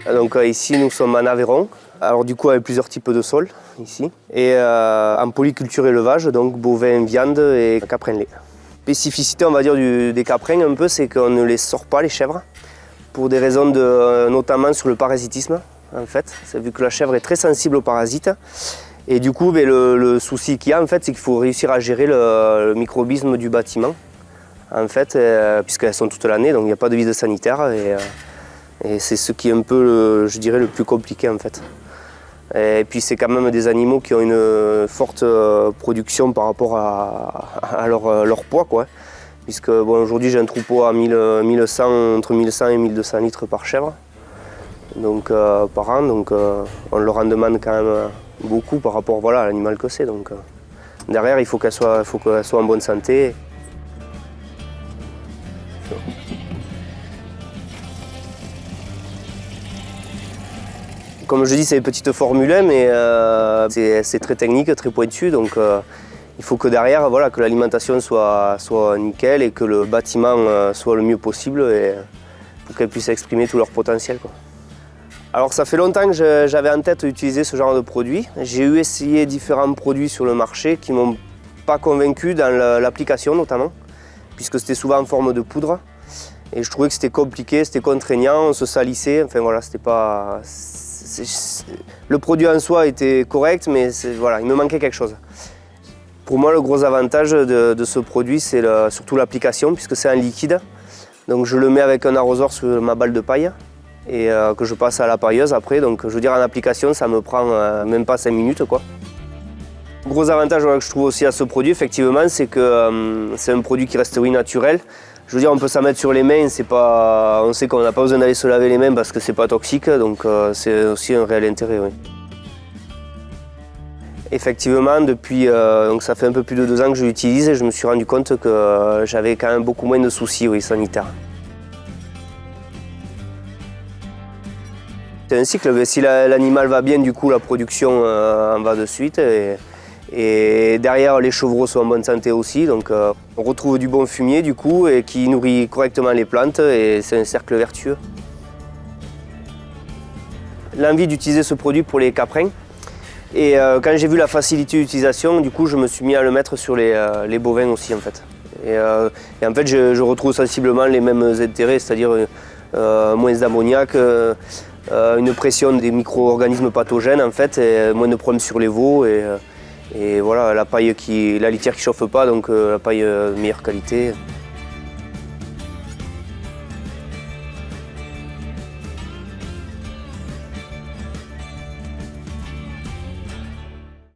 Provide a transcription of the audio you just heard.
Donc ici nous sommes en Aveyron, alors du coup avec plusieurs types de sols ici, et en polyculture élevage, donc bovin, viande et caprin lait. Spécificité on va dire des caprins un peu, c'est qu'on ne les sort pas les chèvres, pour des raisons notamment sur le parasitisme en fait, vu que la chèvre est très sensible aux parasites. Et du coup le souci qu'il y a en fait, c'est qu'il faut réussir à gérer le microbisme du bâtiment, en fait, puisqu'elles sont toute l'année, donc il n'y a pas de vide sanitaire. Et c'est ce qui est un peu, je dirais, le plus compliqué en fait. Et puis c'est quand même des animaux qui ont une forte production par rapport à leur poids, quoi. Puisque bon, aujourd'hui j'ai un troupeau à entre 1100 et 1200 litres par chèvre, donc, par an, donc on leur en demande quand même beaucoup par rapport, voilà, à l'animal que c'est. Donc derrière il faut qu'elle soit en bonne santé. Comme je dis, c'est une petite formule, mais c'est très technique, très pointu, donc il faut que derrière, voilà, que l'alimentation soit nickel et que le bâtiment soit le mieux possible pour qu'elles puissent exprimer tout leur potentiel, quoi. Alors ça fait longtemps que j'avais en tête d'utiliser ce genre de produit. J'ai essayé différents produits sur le marché qui ne m'ont pas convaincu dans l'application notamment, puisque c'était souvent en forme de poudre. Et je trouvais que c'était compliqué, c'était contraignant, on se salissait, enfin voilà, c'était pas... Le produit en soi était correct, mais voilà, il me manquait quelque chose. Pour moi, le gros avantage de ce produit, c'est surtout l'application, puisque c'est un liquide. Donc je le mets avec un arrosoir sur ma balle de paille et que je passe à la pailleuse après. Donc je veux dire, en application, ça me prend même pas 5 minutes, quoi. Le gros avantage que je trouve aussi à ce produit, effectivement, c'est que c'est un produit qui reste naturel. Je veux dire, on peut s'en mettre sur les mains, on sait qu'on n'a pas besoin d'aller se laver les mains parce que c'est pas toxique, donc c'est aussi un réel intérêt. Oui. Effectivement, depuis, donc ça fait un peu plus de 2 ans que je l'utilise et je me suis rendu compte que j'avais quand même beaucoup moins de soucis, oui, sanitaires. C'est un cycle, si l'animal va bien, du coup la production en va de suite. Et derrière, les chevreaux sont en bonne santé aussi, donc on retrouve du bon fumier du coup et qui nourrit correctement les plantes et c'est un cercle vertueux. L'envie d'utiliser ce produit pour les caprins et quand j'ai vu la facilité d'utilisation, du coup je me suis mis à le mettre sur les bovins aussi en fait. Et en fait je retrouve sensiblement les mêmes intérêts, c'est-à-dire moins d'ammoniac, une pression des micro-organismes pathogènes en fait, et moins de problèmes sur les veaux. Et voilà, la litière qui ne chauffe pas, donc la paille de meilleure qualité.